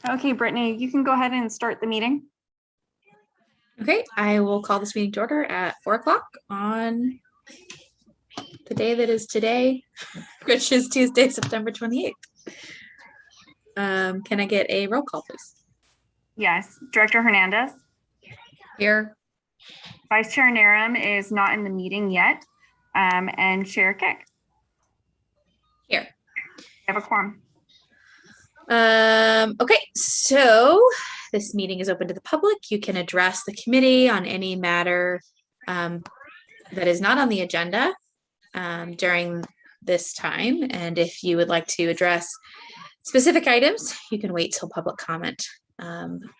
Okay, Brittany, you can go ahead and start the meeting. Okay, I will call this meeting to order at 4 o'clock on the day that is today, which is Tuesday, September 28th. Can I get a roll call, please? Yes, Director Hernandez. Here. Vice Chair Narum is not in the meeting yet, and Chair Kick. Here. I have a quorum. Okay, so this meeting is open to the public. You can address the committee on any matter that is not on the agenda during this time. And if you would like to address specific items, you can wait till public comment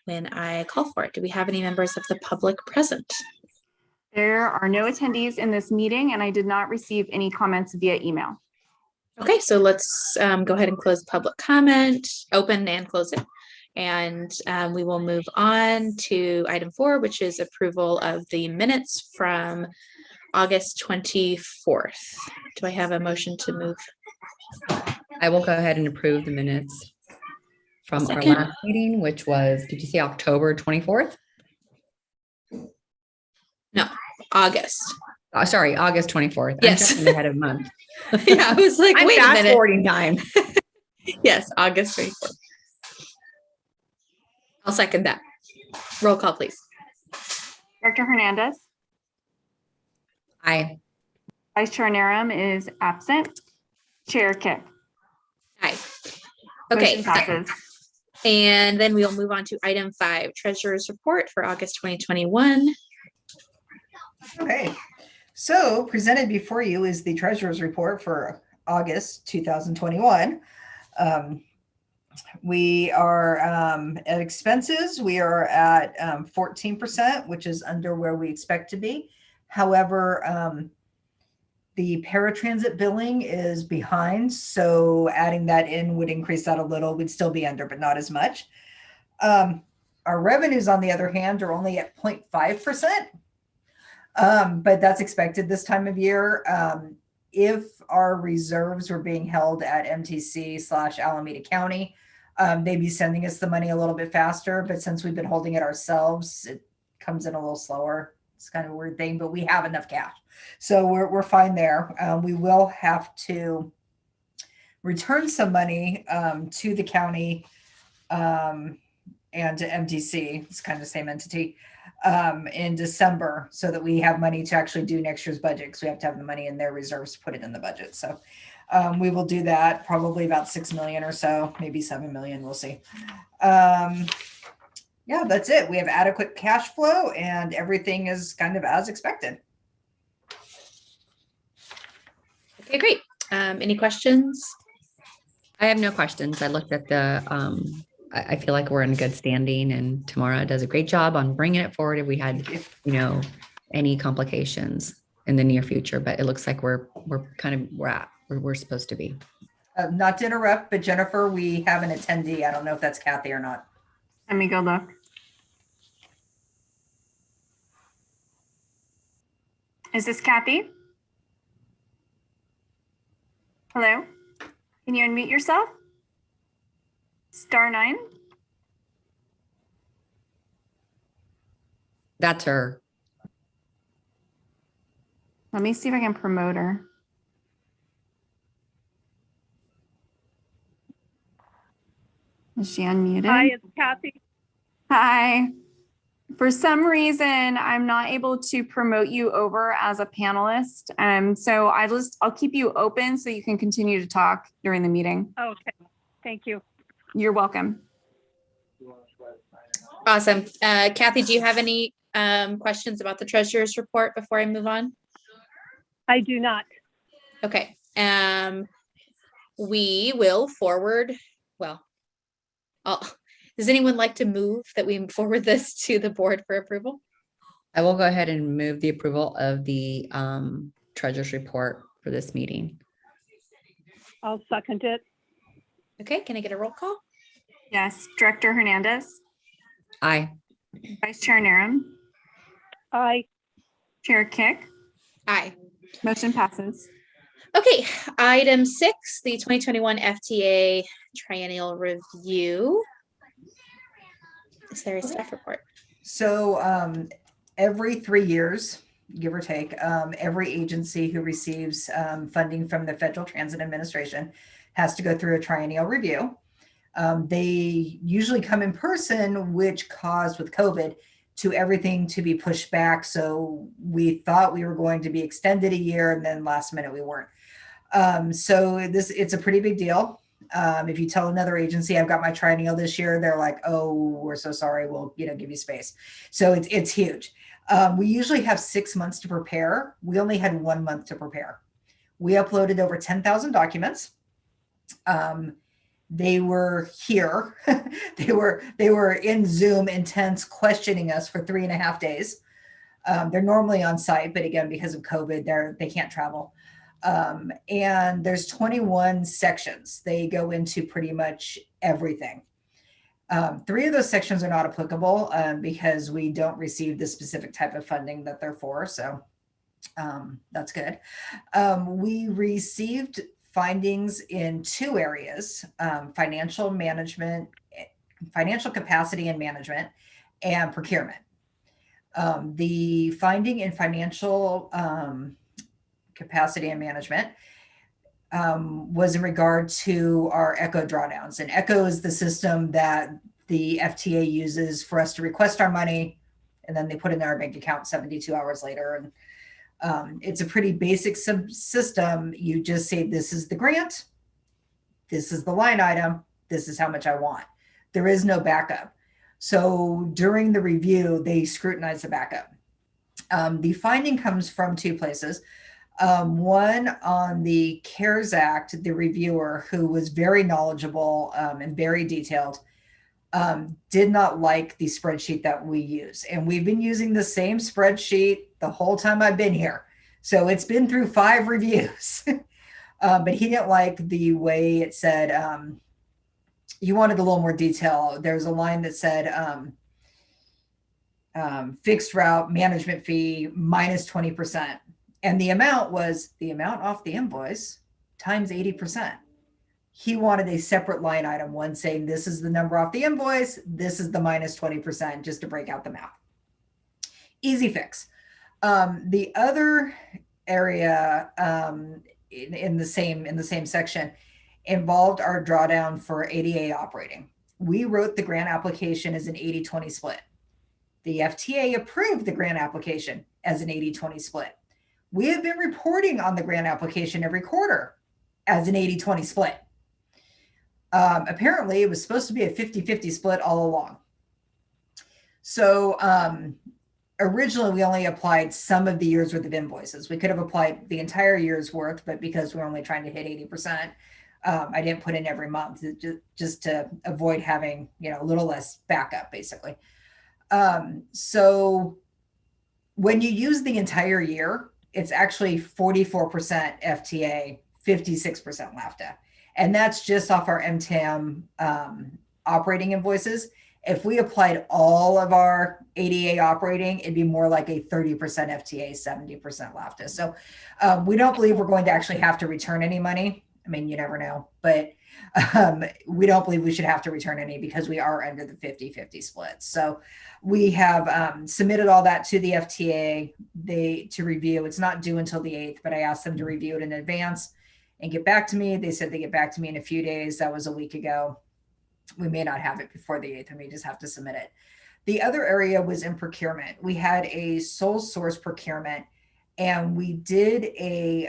when I call for it. Do we have any members of the public present? There are no attendees in this meeting, and I did not receive any comments via email. Okay, so let's go ahead and close public comment, open and close it. And we will move on to item 4, which is approval of the minutes from August 24th. Do I have a motion to move? I will go ahead and approve the minutes from our last meeting, which was, did you say October 24th? No, August. Oh, sorry, August 24th. Yes. I'm jumping ahead of a month. Yeah, I was like, I'm wait a fast minute. forwarding time. Yes, August 24th. I'll second that. Roll call, please. Director Hernandez. Aye. Vice Chair Narum is absent. Chair Kick. Aye. Okay. Motion passes. And then we'll move on to item 5, Treasurer's Report for August 2021. Okay, so presented before you is the Treasurer's Report for August 2021. We are at expenses, we are at 14%, which is under where we expect to be. However, the paratransit billing is behind, so adding that in would increase that a little. We'd still be under, but not as much. Our revenues, on the other hand, are only at 0.5%. But that's expected this time of year. If our reserves were being held at MTC/Alameda County, they'd be sending us the money a little bit faster. But since we've been holding it ourselves, it comes in a little slower. It's kind of a weird thing, but we have enough cash. So we're fine there. We will have to return some money to the county and to MTC. It's kind of the same entity. In December, so that we have money to actually do next year's budget, because we have to have the money in their reserves to put it in the budget. So we will do that, probably about 6 million or so, maybe 7 million, we'll see. Yeah, that's it. We have adequate cash flow and everything is kind of as expected. Okay, great. Any questions? I have no questions. I looked at the, I feel like we're in good standing, and Tamara does a great job on bringing it forward if we had, any complications in the near future, but it looks like we're kind of, where we're supposed to be. Not to interrupt, but Jennifer, we have an attendee. I don't know if that's Kathy or not. Let me go look. Is this Kathy? Hello? Can you unmute yourself? *9. That's her. Let me see if I can promote her. Is she unmuted? Hi, it's Kathy. Hi. For some reason, I'm not able to promote you over as a panelist. So I'll keep you open so you can continue to talk during the meeting. Okay, thank you. You're welcome. Awesome. Kathy, do you have any questions about the Treasurer's Report before I move on? I do not. Okay. We will forward, does anyone like to move that we forward this to the board for approval? I will go ahead and move the approval of the Treasurer's Report for this meeting. I'll second it. Okay, can I get a roll call? Yes, Director Hernandez. Aye. Vice Chair Narum. Aye. Chair Kick. Aye. Motion passes. Okay, item 6, the 2021 FTA Triennial Review. Necessary staff report. So every 3 years, give or take, every agency who receives funding from the Federal Transit Administration has to go through a triennial review. They usually come in person, which caused with COVID to everything to be pushed back. So we thought we were going to be extended a year, and then last minute we weren't. So it's a pretty big deal. If you tell another agency I've got my triennial this year, they're like, "Oh, we're so sorry. We'll give you space." So it's huge. We usually have 6 months to prepare. We only had 1 month to prepare. We uploaded over 10,000 documents. They were here. they were in Zoom intense questioning us for 3.5 days. They're normally on site, but again, because of COVID, they can't travel. And there's 21 sections. They go into pretty much everything. 3 of those sections are not applicable because we don't receive the specific type of funding that they're for. So that's good. We received findings in 2 areas, financial management, financial capacity and management, and procurement. The finding in financial capacity and management was in regard to our ECHO drawdowns. And ECHO is the system that the FTA uses for us to request our money, and then they put it in our bank account 72 hours later. And it's a pretty basic system. You just say, this is the grant, this is the line item, this is how much I want. There is no backup. So during the review, they scrutinize the backup. The finding comes from 2 places. One on the CARES Act, the reviewer, who was very knowledgeable and very detailed, did not like the spreadsheet that we use. And we've been using the same spreadsheet the whole time I've been here. So it's been through 5 reviews. But he didn't like the way it said, he wanted a little more detail. There was a line that said, fixed route management fee minus 20%. And the amount was the amount off the invoice times 80%. He wanted a separate line item, one saying this is the number off the invoice, this is the minus 20%, just to break out the math. Easy fix. The other area in the same section involved our drawdown for ADA operating. We wrote the grant application as an 80-20 split. The FTA approved the grant application as an 80-20 split. We have been reporting on the grant application every quarter as an 80-20 split. Apparently, it was supposed to be a 50-50 split all along. So originally, we only applied some of the year's worth of invoices. We could have applied the entire year's worth, but because we're only trying to hit 80%, I didn't put in every month just to avoid having a little less backup, basically. So when you use the entire year, it's actually 44% FTA, 56% LAVTA. And that's just off our MTM operating invoices. If we applied all of our ADA operating, it'd be more like a 30% FTA, 70% LAVTA. So we don't believe we're going to actually have to return any money. I mean, you never know, but we don't believe we should have to return any because we are under the 50-50 split. So we have submitted all that to the FTA to review. It's not due until the 8th, but I asked them to review it in advance and get back to me. They said they get back to me in a few days. That was a week ago. We may not have it before the 8th, and we just have to submit it. The other area was in procurement. We had a sole source procurement, and we did a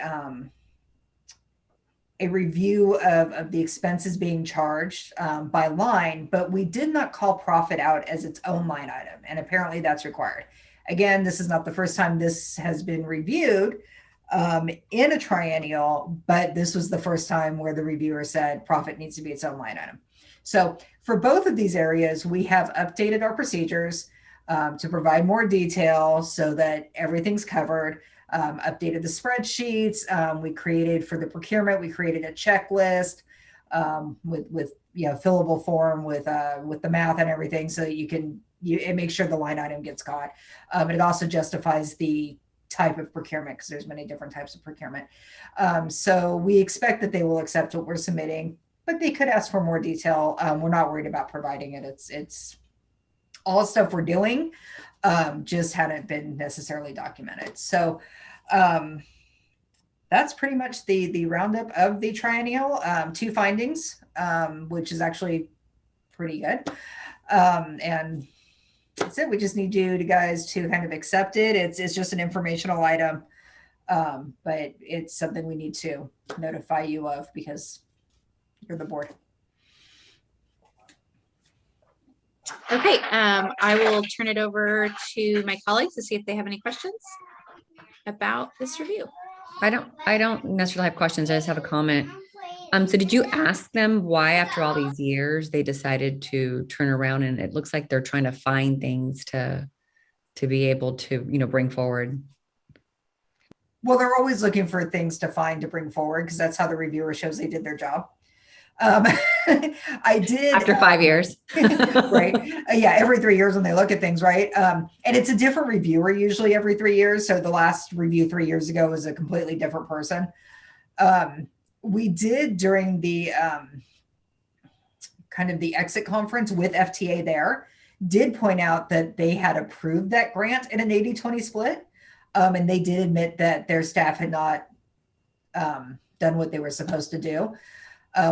review of the expenses being charged by line, but we did not call profit out as its own line item. And apparently that's required. Again, this is not the first time this has been reviewed in a triennial, but this was the first time where the reviewer said profit needs to be its own line item. So for both of these areas, we have updated our procedures to provide more detail so that everything's covered. Updated the spreadsheets. We created for the procurement, we created a checklist with fillable form with the math and everything, so that it makes sure the line item gets caught. It also justifies the type of procurement because there's many different types of procurement. So we expect that they will accept what we're submitting, but they could ask for more detail. We're not worried about providing it. It's all stuff we're doing, just hadn't been necessarily documented. So that's pretty much the roundup of the triennial. 2 findings, which is actually pretty good. And that's it. We just need you guys to kind of accept it. It's just an informational item, but it's something we need to notify you of because you're the board. Okay, I will turn it over to my colleagues to see if they have any questions about this review. I don't necessarily have questions. I just have a comment. So did you ask them why after all these years they decided to turn around, and it looks like they're trying to find things to be able to, bring forward? Well, they're always looking for things to find to bring forward because that's how the reviewer shows they did their job. I did After 5 years. right. Yeah. Every 3 years when they look at things. Right. And it's a different reviewer usually every 3 years. So the last review 3 years ago was a completely different person. We did during the kind of the exit conference with FTA there, did point out that they had approved that grant in an 80-20 split. And they did admit that their staff had not done what they were supposed to do.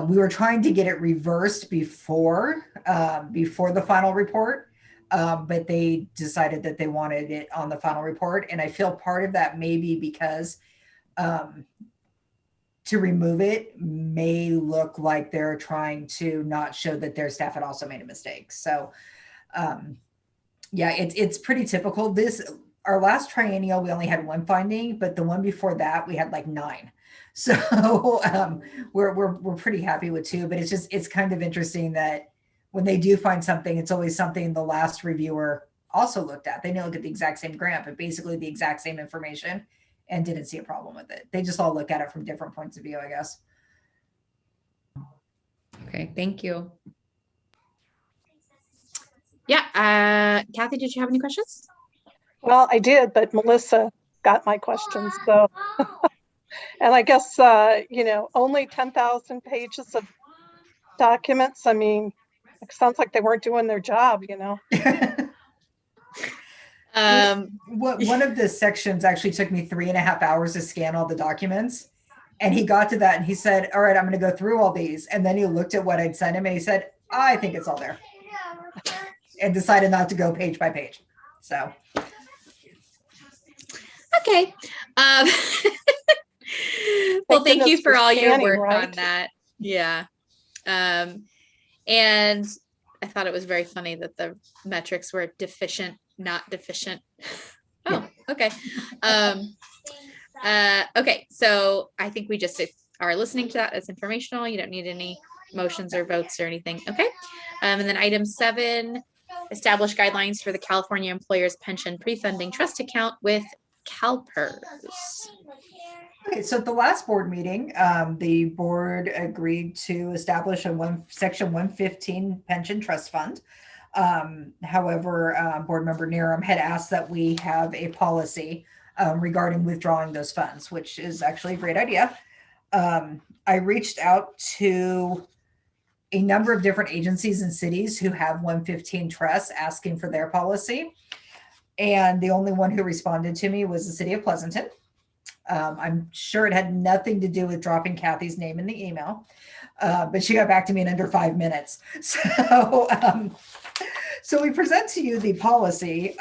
We were trying to get it reversed before the final report, but they decided that they wanted it on the final report. And I feel part of that may be because to remove it may look like they're trying to not show that their staff had also made a mistake. So yeah, it's pretty typical. Our last triennial, we only had 1 finding, but the one before that, we had like 9. So we're pretty happy with 2, but it's kind of interesting that when they do find something, it's always something the last reviewer also looked at. They didn't look at the exact same grant, but basically the exact same information and didn't see a problem with it. They just all look at it from different points of view, I guess. Okay, thank you. Yeah, Kathy, did you have any questions? Well, I did, but Melissa got my questions. So, and I guess, only 10,000 pages of documents. I mean, it sounds like they weren't doing their job, One of the sections actually took me 3.5 hours to scan all the documents. And he got to that and he said, all right, I'm going to go through all these. And then he looked at what I'd sent him and he said, I think it's all there. And decided not to go page by page. So. Okay. Well, thank you for all your work on that. Yeah. And I thought it was very funny that the metrics were deficient, not deficient. Oh, okay. Okay. So I think we just are listening to that as informational. You don't need any motions or votes or anything. Okay. And then item 7, establish guidelines for the California Employers Pension Pre-Funding Trust Account with CalPERS. Okay, so at the last board meeting, the board agreed to establish a section 115 pension trust fund. However, board member Neeram had asked that we have a policy regarding withdrawing those funds, which is actually a great idea. I reached out to a number of different agencies and cities who have 115 trusts asking for their policy. And the only one who responded to me was the city of Pleasanton. I'm sure it had nothing to do with dropping Kathy's name in the email, but she got back to me in under 5 minutes. So we present to you the policy,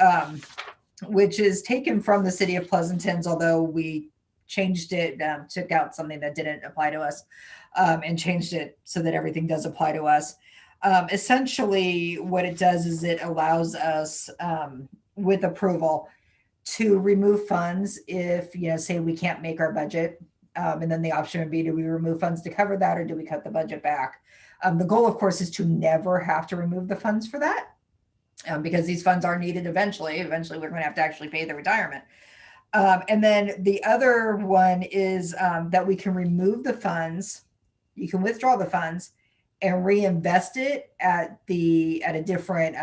which is taken from the city of Pleasanton's, although we changed it, took out something that didn't apply to us, and changed it so that everything does apply to us. Essentially, what it does is it allows us, with approval, to remove funds if, say we can't make our budget. And then the option would be, do we remove funds to cover that or do we cut the budget back? The goal, of course, is to never have to remove the funds for that because these funds are needed eventually. Eventually, we're going to have to actually pay the retirement. And then the other one is that we can remove the funds. You can withdraw the funds and reinvest it at a different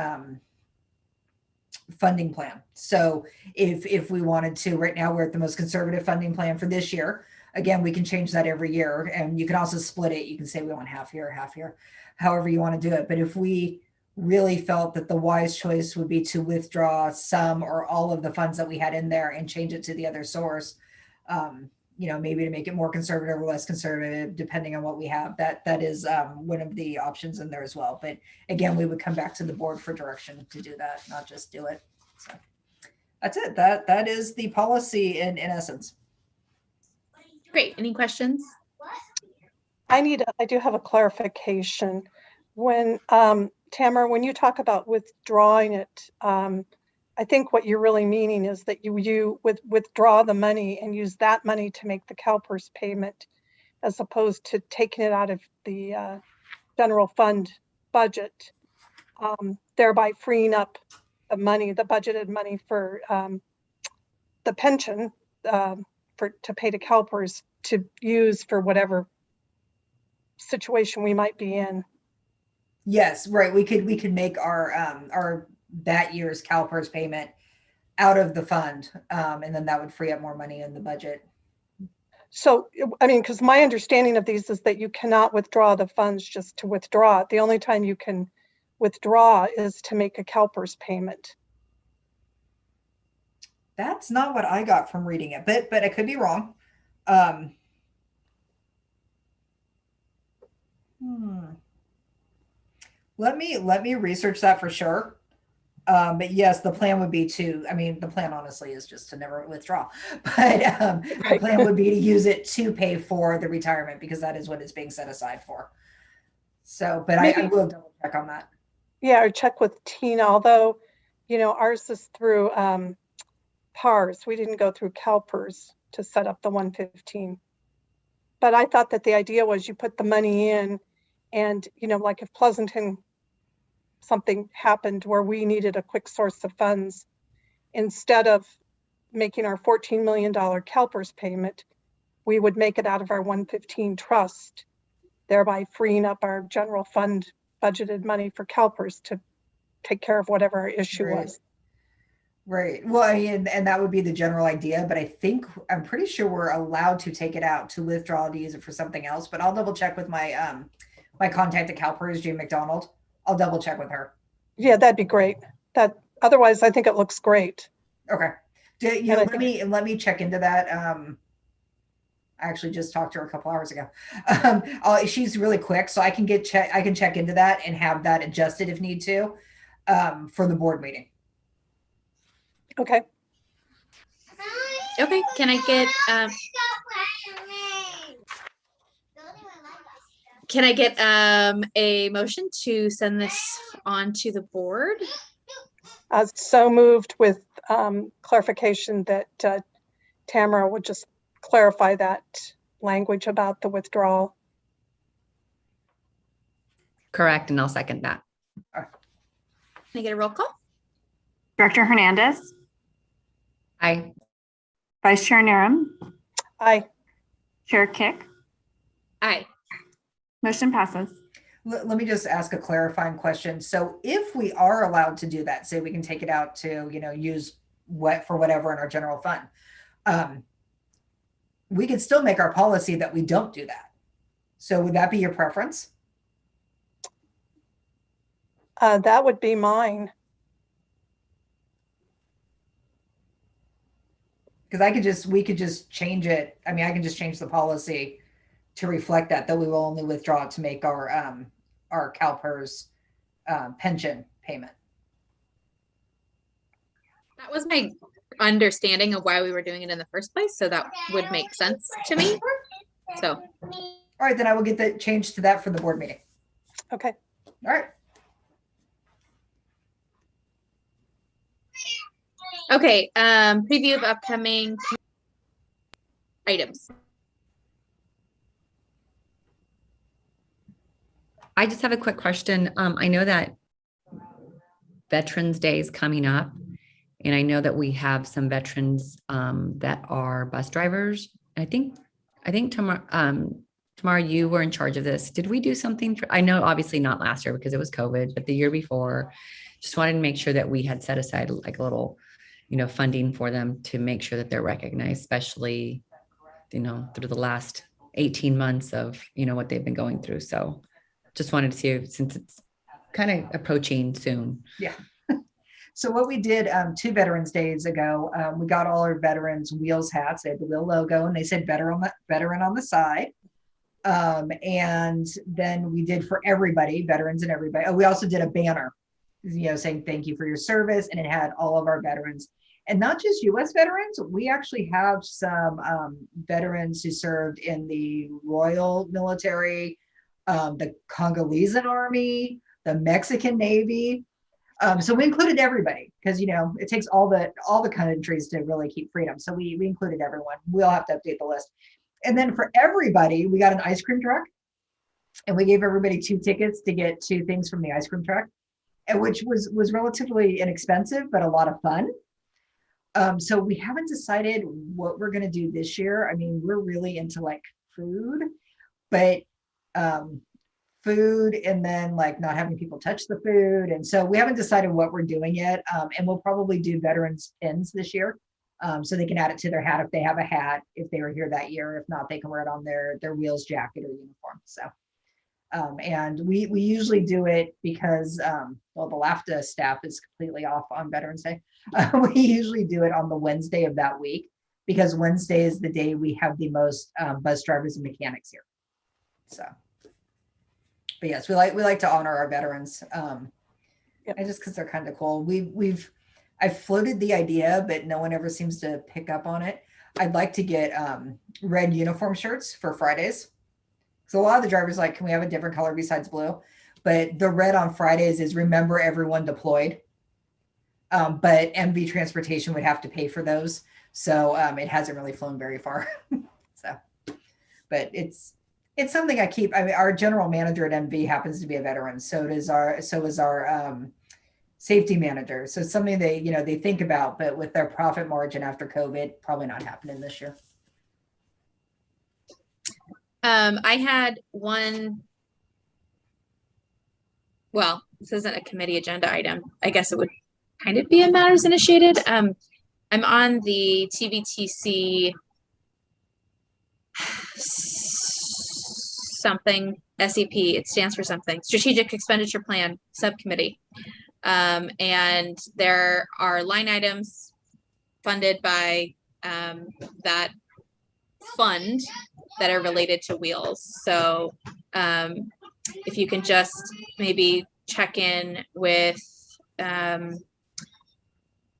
funding plan. So if we wanted to, right now we're at the most conservative funding plan for this year. Again, we can change that every year, and you can also split it. You can say we want half here, however you want to do it. But if we really felt that the wise choice would be to withdraw some or all of the funds that we had in there and change it to the other source. Maybe to make it more conservative or less conservative, depending on what we have. That is one of the options in there as well. But again, we would come back to the board for direction to do that, not just do it. So that's it. That is the policy in essence. Great. Any questions? I do have a clarification. When, Tamara, when you talk about withdrawing it, I think what you're really meaning is that you withdraw the money and use that money to make the CalPERS payment, as opposed to taking it out of the general fund budget, thereby freeing up the money, the budgeted money for the pension to pay to CalPERS to use for whatever situation we might be in. Yes, right. We could make our that year's CalPERS payment out of the fund, and then that would free up more money in the budget. So, I mean, because my understanding of these is that you cannot withdraw the funds just to withdraw it. The only time you can withdraw is to make a CalPERS payment. That's not what I got from reading it, but I could be wrong. Let me research that for sure. But yes, the plan would be the plan honestly is just to never withdraw, but the plan would be to use it to pay for the retirement, because that is what it's being set aside for. So, but I will double check on that. Yeah, or check with Tina, although, ours is through PARS. We didn't go through CalPERS to set up the 115. But I thought that the idea was you put the money in and, like if Pleasanton, something happened where we needed a quick source of funds, instead of making our $14 million CalPERS payment, we would make it out of our 115 trust, thereby freeing up our general fund budgeted money for CalPERS to take care of whatever our issue was. Right. Well, and that would be the general idea, but I'm pretty sure we're allowed to take it out to withdraw to use it for something else, but I'll double check with my my contact at CalPERS, Jane McDonald. I'll double check with her. Yeah, that'd be great. Otherwise I think it looks great. Okay. Let me check into that. I actually just talked to her a couple hours ago. She's really quick, so I can check into that and have that adjusted if need to, for the board meeting. Okay. Okay. Can I get a motion to send this on to the board? So moved, with clarification that Tamara would just clarify that language about the withdrawal. Correct. And I'll second that. Can I get a roll call? Director Hernandez, Aye. Vice Chair Narum, Aye. Chair Kick, Aye. motion passes. Let me just ask a clarifying question. So if we are allowed to do that, say we can take it out to, use for whatever in our general fund, we can still make our policy that we don't do that. So would that be your preference? That would be mine. Because we could just change it. I mean, I can just change the policy to reflect that we will only withdraw to make our CalPERS pension payment. That was my understanding of why we were doing it in the first place, so that would make sense to me. So, all right, then I will get that changed to that for the board meeting. Okay. All right. okay. Preview of upcoming items. I just have a quick question. I know that Veterans Day is coming up, and I know that we have some veterans that are bus drivers. I think Tamara, you were in charge of this. Did we do something I know obviously not last year because it was COVID, but the year before, just wanted to make sure that we had set aside like a little, funding for them to make sure that they're recognized, especially, through the last 18 months of, what they've been going through. So just wanted to see, since it's kind of approaching soon. Yeah. So what we did 2 Veterans Days ago, we got all our veterans wheels hats. They had the wheel logo and they said veteran on the side. And then we did for everybody, veterans and everybody. Oh, we also did a banner, saying thank you for your service. And it had all of our veterans, and not just US veterans. We actually have some veterans who served in the Royal Military, the Congolese Army, the Mexican Navy. So we included everybody because, it takes all the countries to really keep freedom. So we included everyone. We'll have to update the list. And then for everybody, we got an ice cream truck, and we gave everybody 2 tickets to get 2 things from the ice cream truck, and which was relatively inexpensive, but a lot of fun. So we haven't decided what we're going to do this year. I mean, we're really into like food, but food and then like not having people touch the food. And so we haven't decided what we're doing yet. And we'll probably do veterans pins this year. So they can add it to their hat if they have a hat, if they were here that year. If not, they can wear it on their wheels jacket or uniform. So, and we usually do it because, well, the LAVTA staff is completely off on Veterans Day. We usually do it on the Wednesday of that week because Wednesday is the day we have the most bus drivers and mechanics here. So, but yes, we like to honor our veterans, and just because they're kind of cool. I've floated the idea, but no one ever seems to pick up on it. I'd like to get red uniform shirts for Fridays. So a lot of the drivers like, can we have a different color besides blue? But the red on Fridays is remember everyone deployed. But MV Transportation would have to pay for those. So it hasn't really flown very far. So, but it's something I keep. I mean, our general manager at MV happens to be a veteran. So is our safety manager. So it's something they think about, but with their profit margin after COVID, probably not happening this year. I had one, well, this isn't a committee agenda item. I guess it would kind of be a matters initiated. I'm on the TVTC something SEP. It stands for something, Strategic Expenditure Plan Subcommittee. And there are line items funded by that fund that are related to wheels. So if you can just maybe check in with the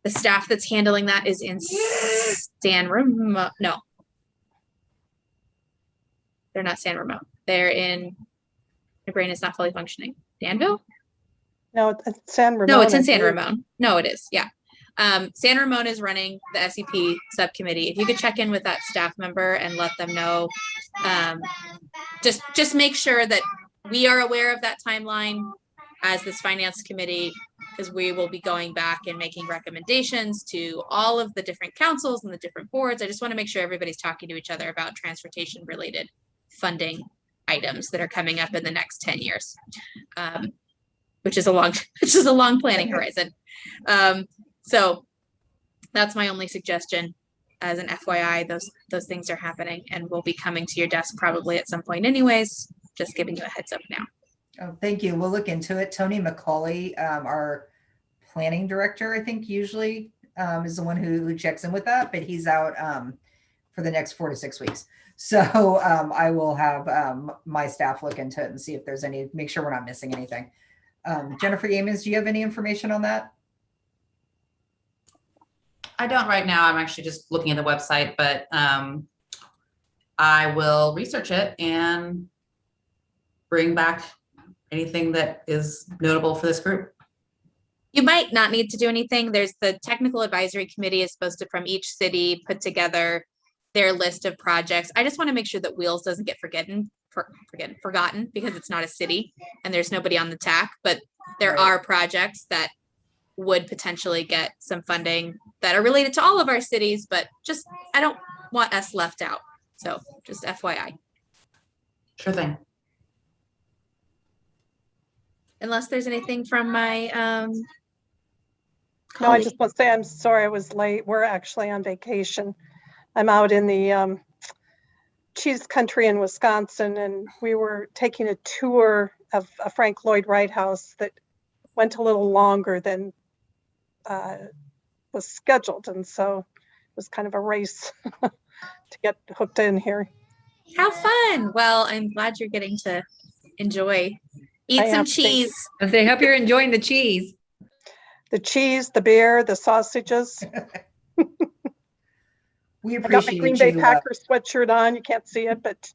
staff that's handling that is in San Remo. No, they're not San Remo. They're in, my brain is not fully functioning. Danville? No, it's San Ramon. No, it's in San Ramon. No, it is. Yeah. San Ramon is running the SEP subcommittee. If you could check in with that staff member and let them know, just make sure that we are aware of that timeline as this finance committee, because we will be going back and making recommendations to all of the different councils and the different boards. I just want to make sure everybody's talking to each other about transportation related funding items that are coming up in the next 10 years. Which is a long planning horizon. So that's my only suggestion as an FYI. Those things are happening and will be coming to your desk probably at some point anyways. Just giving you a heads up now. Oh, thank you. We'll look into it. Tony McCauley, our planning director, I think usually is the one who checks in with that, but he's out for the next 4 to 6 weeks. So I will have my staff look into it and see if there's make sure we're not missing anything. Jennifer Amons, do you have any information on that? I don't right now. I'm actually just looking at the website, but I will research it and bring back anything that is notable for this group. You might not need to do anything. There's the technical advisory committee is supposed to, from each city, put together their list of projects. I just want to make sure that Wheels doesn't get forgotten because it's not a city and there's nobody on the TAC, but there are projects that would potentially get some funding that are related to all of our cities, but just, I don't want us left out. So just FYI. Sure thing. Unless there's anything from my No, I just want to say I'm sorry I was late. We're actually on vacation. I'm out in the cheese country in Wisconsin, and we were taking a tour of a Frank Lloyd Wright house that went a little longer than was scheduled. And so it was kind of a race to get hooked in here. How fun. Well, I'm glad you're getting to eat I some am, thank you. cheese. I hope you're enjoying the cheese. The cheese, the beer, the sausages. We I got my appreciate Green Bay you. Packers sweatshirt on. You can't see it, but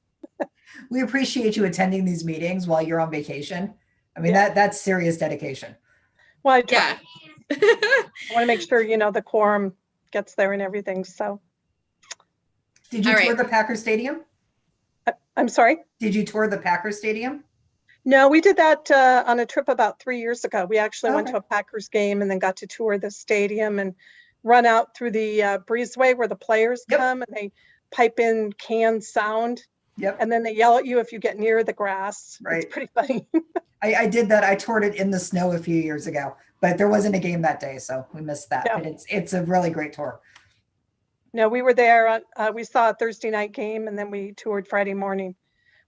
We appreciate you attending these meetings while you're on vacation. I mean, Yeah. that's serious dedication. well, I try. Yeah. I want to make sure, the quorum gets there and everything. So Did you All tour right. the Packer Stadium? I'm sorry. Did you tour the Packer Stadium? No, we did that on a trip about 3 years ago. We actually went Okay. to a Packers game and then got to tour the stadium and run out through the breezeway where the players Yep. come, and they pipe in canned sound, Yep. and then they yell at you if you get near the grass. Right. It's pretty funny. I did that. I toured it in the snow a few years ago, but there wasn't a game that day, so we missed that. Yeah. But it's a really great tour. No, we were there. We saw a Thursday night game, and then we toured Friday morning,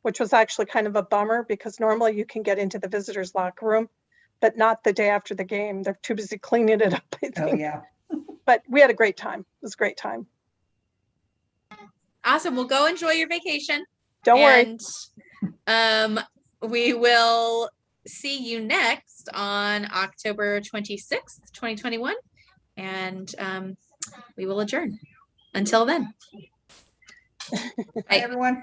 which was actually kind of a bummer because normally you can get into the visitors' locker room, but not the day after the game. They're too busy cleaning it up, I think. Oh yeah. But we had a great time. It was a great time. Awesome. Well, go enjoy your vacation. Don't worry. And we will see you next on October 26th, 2021. And we will adjourn. Until then. Bye everyone.